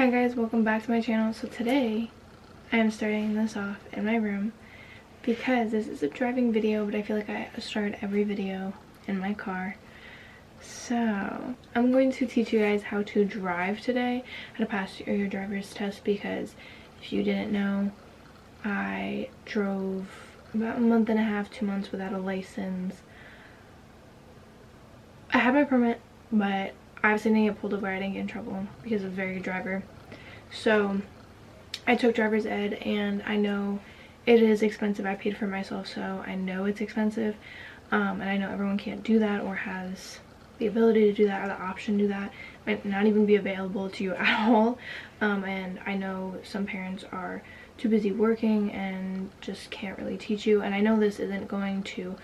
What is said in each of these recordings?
Hi guys, welcome back to my channel. So today I am starting this off in my room because this is a driving video, but I feel like I start every video in my car. So I'm going to teach you guys how to drive today, how to pass your driver's test, because if you didn't know, I drove about a month and a half, 2 months without a license. I had my permit, but I was didn't get pulled over. I didn't get in trouble because of a very good driver. So I took driver's ed, and I know it is expensive. I paid for myself, so I know it's expensive. And I know everyone can't do that or has the ability to do that or the option to do that. Might not even be available to you at all. And I know some parents are too busy working and just can't really teach you. And I know this isn't going to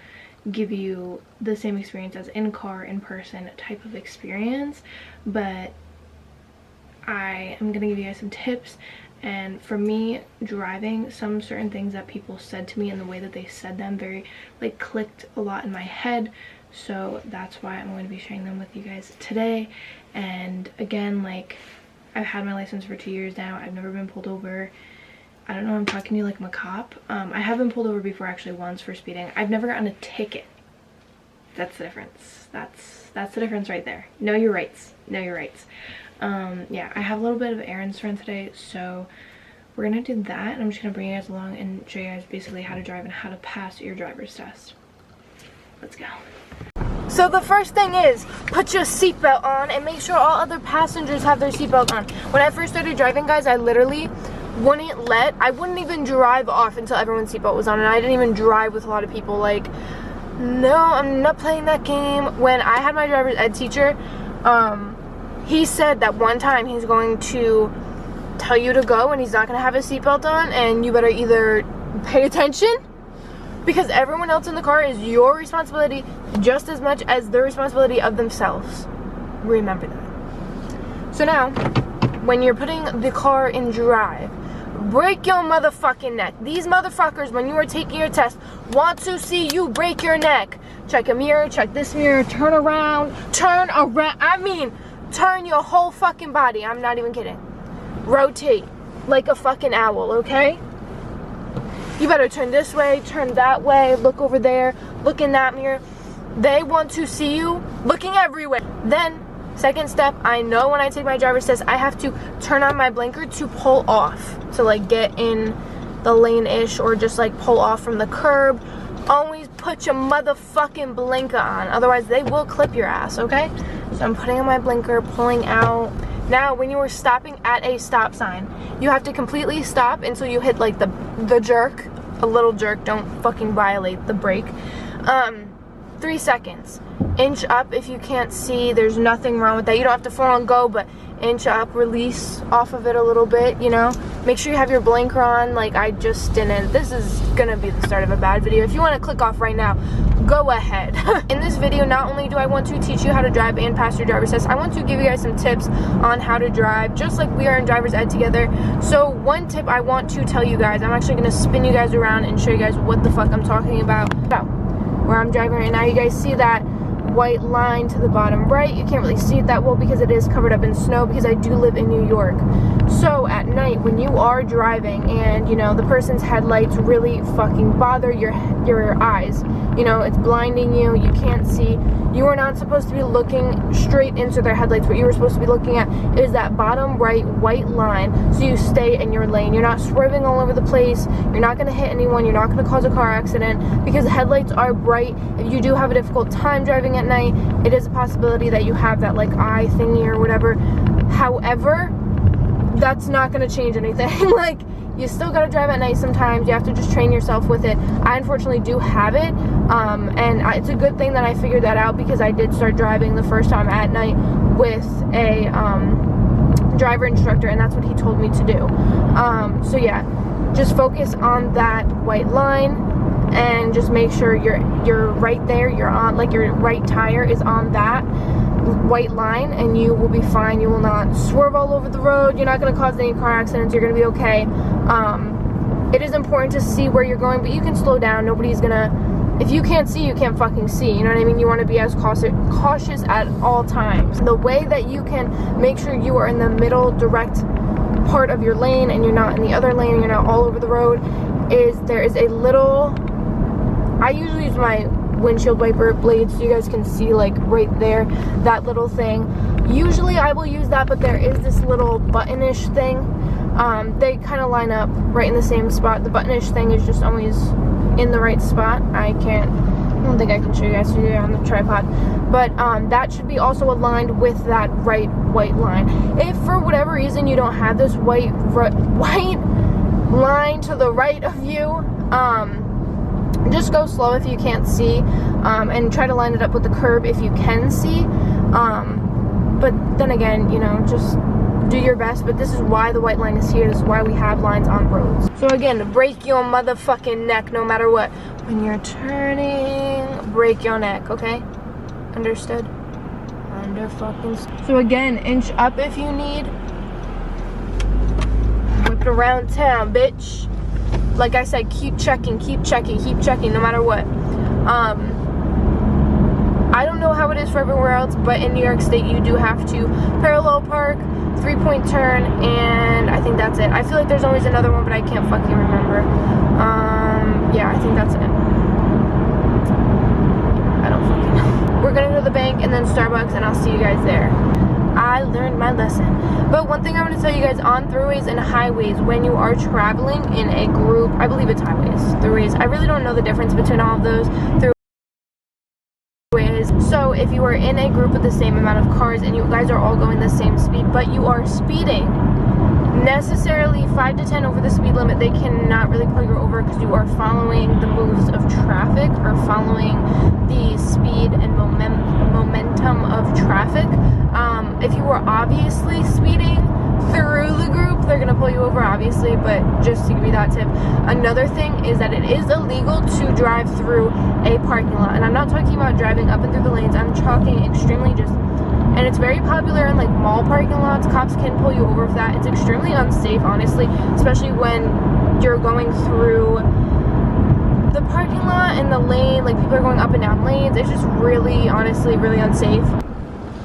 give you the same experience as in-car, in-person type of experience, but I am gonna give you guys some tips. And for me, driving, some certain things that people said to me and the way that they said them very like clicked a lot in my head, so that's why I'm going to be sharing them with you guys today. And again, like, I've had my license for 2 years now. I've never been pulled over. I don't know, I'm talking to you like I'm a cop. I have been pulled over before, actually, once for speeding. I've never gotten a ticket. That's the difference. That's the difference right there. Know your rights. Know your rights. Yeah, I have a little bit of errands to run today, so we're gonna do that. And I'm just gonna bring you guys along and show you guys basically how to drive and how to pass your driver's test. Let's go. So the first thing is, put your seatbelt on and make sure all other passengers have their seatbelt on. When I first started driving, guys, I literally I wouldn't even drive off until everyone's seatbelt was on, and I didn't even drive with a lot of people. Like, no, I'm not playing that game. When I had my driver's ed teacher, he said that one time he's going to tell you to go and he's not going to have a seatbelt on, and you better either pay attention, because everyone else in the car is your responsibility just as much as the responsibility of themselves. Remember that. So now, when you're putting the car in drive, break your motherfucking neck. These motherfuckers, when you are taking your test, want to see you break your neck. Check a mirror, check this mirror, turn around. I mean, turn your whole fucking body. I'm not even kidding. Rotate like a fucking owl, okay? You better turn this way, turn that way, look over there, look in that mirror. They want to see you looking everywhere. Then, second step, I know when I take my driver's test, I have to turn on my blinker to pull off, to like get in the lane-ish or just like pull off from the curb. Always put your motherfucking blinker on, otherwise they will clip your ass, okay? So I'm putting on my blinker, pulling out. Now, when you are stopping at a stop sign, you have to completely stop until you hit like the jerk, a little jerk, don't fucking violate the brake. 3 seconds. Inch up if you can't see. There's nothing wrong with that. You don't have to full on go, but inch up, release off of it a little bit, you know. Make sure you have your blinker on, like I just didn't. This is gonna be the start of a bad video. If you want to click off right now, go ahead. In this video, not only do I want to teach you how to drive and pass your driver's test, I want to give you guys some tips on how to drive, just like we are in driver's ed together. So one tip I want to tell you guys, I'm actually gonna spin you guys around and show you guys what the fuck I'm talking about. So, where I'm driving right now, you guys see that white line to the bottom right. You can't really see it that well because it is covered up in snow, because I do live in New York. So at night when you are driving and, you know, the person's headlights really fucking bother your eyes, you know, it's blinding you, you can't see, you are not supposed to be looking straight into their headlights. What you were supposed to be looking at is that bottom right white line, so you stay in your lane. You're not swerving all over the place, you're not going to hit anyone, you're not going to cause a car accident, because the headlights are bright. If you do have a difficult time driving at night, it is a possibility that you have that like eye thingy or whatever. However, that's not going to change anything. Like, you still got to drive at night sometimes. You have to just train yourself with it. I unfortunately do have it, and it's a good thing that I figured that out, because I did start driving the first time at night with a driver instructor, and that's what he told me to do. So yeah, just focus on that white line and just make sure you're right there, you're on, like, your right tire is on that white line, and you will be fine. You will not swerve all over the road, you're not going to cause any car accidents, you're going to be okay. It is important to see where you're going, but you can slow down. Nobody's gonna, if you can't see, you can't fucking see, you know what I mean? You want to be as cautious at all times. The way that you can make sure you are in the middle direct part of your lane and you're not in the other lane and you're not all over the road, is there is a little, I usually use my windshield wiper blades so you guys can see like right there, that little thing. Usually I will use that, but there is this little button-ish thing. They kind of line up right in the same spot. The button-ish thing is just always in the right spot. I don't think I can show you guys today on the tripod, but that should be also aligned with that right white line. If for whatever reason you don't have this white line to the right of you, just go slow if you can't see, and try to line it up with the curb if you can see, but then again, you know, just do your best. But this is why the white line is here. This is why we have lines on roads. So again, break your motherfucking neck no matter what. When you're turning, break your neck, okay? Understood? So again, inch up if you need. Whip it around town, bitch. Like I said, keep checking, no matter what. I don't know how it is for everywhere else, but in New York State, you do have to parallel park, 3-point turn, and I think that's it. I feel like there's always another one, but I can't fucking remember. Yeah, I think that's it. I don't fucking know. We're gonna go to the bank and then Starbucks, and I'll see you guys there. I learned my lesson. But one thing I want to tell you guys, on throughways and highways, when you are traveling in a group, I believe it's highways, throughways, I really don't know the difference between all of those. So if you are in a group with the same amount of cars and you guys are all going the same speed, but you are speeding necessarily 5 to 10 over the speed limit, they cannot really pull you over because you are following the moves of traffic or following the speed and momentum of traffic. If you are obviously speeding through the group, they're gonna pull you over, obviously, but just to give you that tip. Another thing is that it is illegal to drive through a parking lot, and I'm not talking about driving up and through the lanes. I'm talking extremely just, and it's very popular in like mall parking lots. Cops can pull you over for that. It's extremely unsafe, honestly, especially when you're going through the parking lot and the lane, like people are going up and down lanes. It's just really, honestly, really unsafe.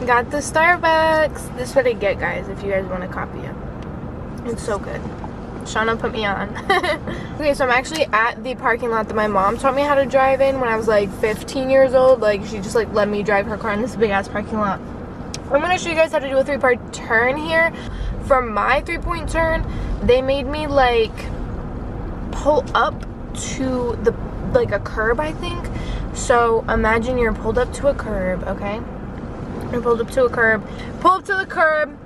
Got the Starbucks. This is what I get, guys, if you guys want to copy it. It's so good. Shauna put me on. Okay, so I'm actually at the parking lot that my mom taught me how to drive in when I was like 15 years old. Like, she just like let me drive her car in this big ass parking lot. I'm gonna show you guys how to do a 3-part turn here. For my 3-point turn, they made me like pull up to the like a curb, I think. So imagine you're pulled up to a curb, okay? You're pulled up to a curb. Pull up to the curb.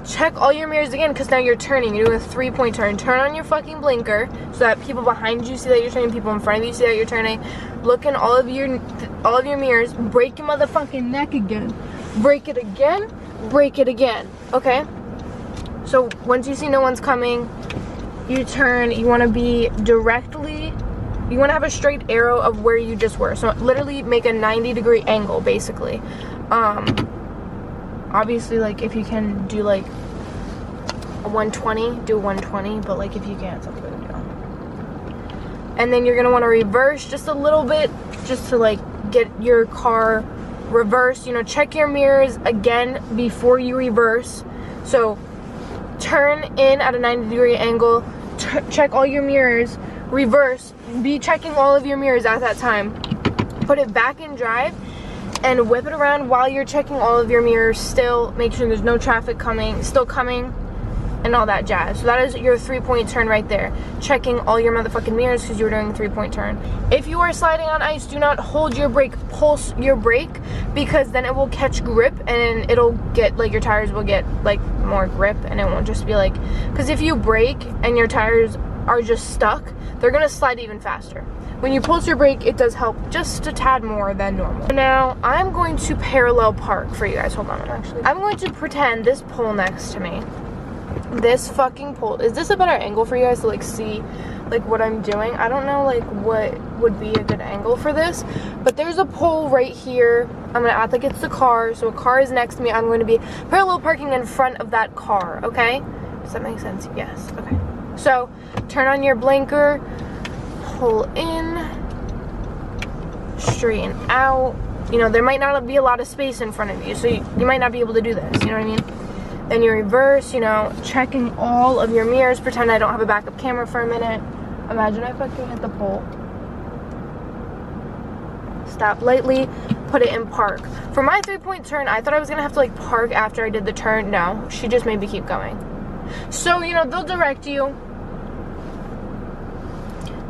Check all your mirrors again, because now you're turning. You're doing a 3-point turn. Turn on your fucking blinker so that people behind you see that you're turning, people in front of you see that you're turning. Look in all of your mirrors. Break your motherfucking neck again. Break it again. Break it again. Okay? So once you see no one's coming, you turn. You want to be directly, you want to have a straight arrow of where you just were. So literally make a 90-degree angle, basically. Obviously, like, if you can do like a 120, do 120, but like if you can't, it's up to you. And then you're gonna want to reverse just a little bit, just to like get your car reversed. You know, check your mirrors again before you reverse. So turn in at a 90-degree angle, check all your mirrors, reverse, be checking all of your mirrors at that time, put it back in drive, and whip it around while you're checking all of your mirrors. Still make sure there's no traffic still coming, and all that jazz. So that is your 3-point turn right there. Checking all your motherfucking mirrors because you were doing a 3-point turn. If you are sliding on ice, do not hold your brake, pulse your brake, because then it will catch grip and it'll get, like, your tires will get like more grip, and it won't just be like, because if you brake and your tires are just stuck, they're gonna slide even faster. When you pulse your brake, it does help just a tad more than normal. Now, I'm going to parallel park for you guys. Hold on, I'm going to pretend this pole next to me, this fucking pole, is this a better angle for you guys to like see like what I'm doing? I don't know like what would be a good angle for this, but there's a pole right here. I'm gonna act like it's the car, so a car is next to me. I'm going to be parallel parking in front of that car, okay? Does that make sense? Yes, okay. So, turn on your blinker, pull in, straighten out. You know, there might not be a lot of space in front of you, so you might not be able to do this, you know what I mean? Then you reverse, you know, checking all of your mirrors. Pretend I don't have a backup camera for a minute. Imagine I fucking hit the pole. Stop lightly, put it in park. For my 3-point turn, I thought I was gonna have to like park after I did the turn. No, she just made me keep going. So, you know, they'll direct you.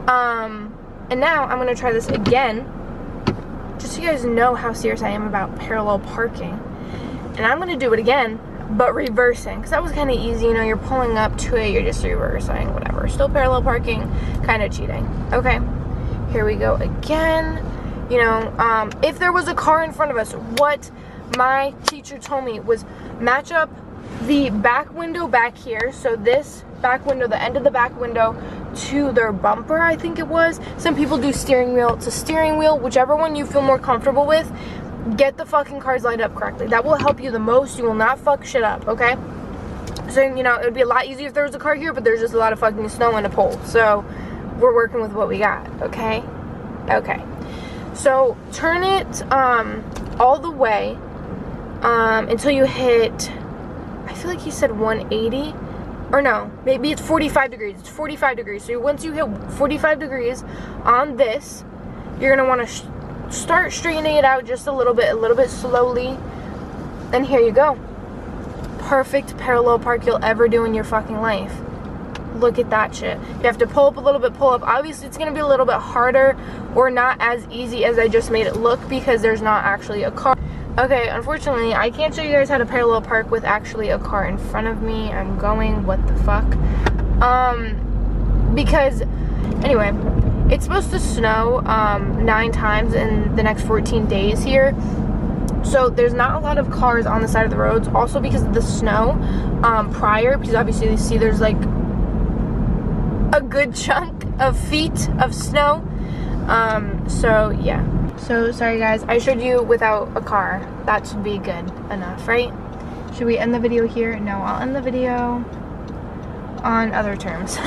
And now I'm gonna try this again, just so you guys know how serious I am about parallel parking. And I'm gonna do it again, but reversing, because that was kind of easy. You know, you're pulling up to it, you're just reversing, whatever. Still parallel parking, kind of cheating. Okay, here we go again. You know, if there was a car in front of us, what my teacher told me was match up the back window back here. So this back window, the end of the back window, to their bumper, I think it was. Some people do steering wheel to steering wheel, whichever one you feel more comfortable with. Get the fucking cars lined up correctly. That will help you the most. You will not fuck shit up, okay? So, you know, it would be a lot easier if there was a car here, but there's just a lot of fucking snow and a pole. So, we're working with what we got, okay? Okay. So, turn it all the way until you hit, I feel like he said 180. Or no, maybe it's 45 degrees. It's 45 degrees. So, once you hit 45 degrees on this, you're going to want to start straightening it out just a little bit slowly. And here you go. Perfect parallel park you'll ever do in your fucking life. Look at that shit. You have to pull up a little bit, pull up. Obviously, it's going to be a little bit harder or not as easy as I just made it look because there's not actually a car. Okay, unfortunately, I can't show you guys how to parallel park with actually a car in front of me. I'm going, what the fuck? Because, anyway, it's supposed to snow 9 times in the next 14 days here. So there's not a lot of cars on the side of the roads. Also because of the snow prior, because obviously you see there's like a good chunk of feet of snow. So yeah. So sorry guys, I showed you without a car. That should be good enough, right? Should we end the video here? No, I'll end the video on other terms.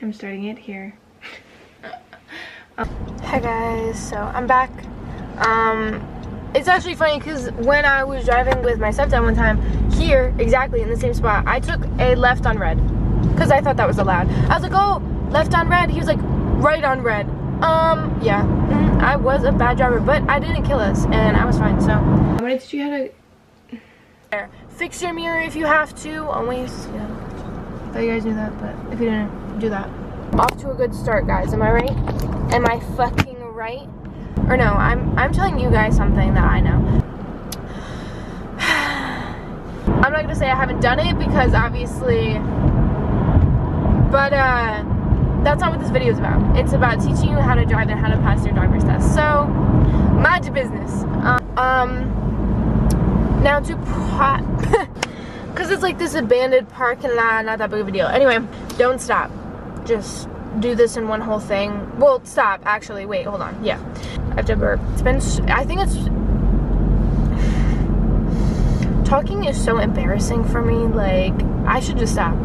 I'm starting it here. Hi guys, so I'm back. It's actually funny because when I was driving with my stepdad one time, here, exactly in the same spot, I took a left on red because I thought that was allowed. I was like, oh, left on red. He was like, right on red. Yeah, I was a bad driver, but I didn't kill us and I was fine, so. I'm gonna teach you how to fix your mirror if you have to. Always, yeah. I thought you guys knew that, but if you didn't, do that. Off to a good start, guys. Am I right? Am I fucking right? Or no, I'm telling you guys something that I know. I'm not gonna say I haven't done it because obviously, but that's not what this video is about. It's about teaching you how to drive and how to pass your driver's test. So, mind your business. Now to because it's like this abandoned parking lot, not that big of a deal. Anyway, don't stop. Just do this in one whole thing. Well, stop, actually. Wait, hold on. Yeah. I have to burp. It's been, I think it's, talking is so embarrassing for me. Like, I should just stop.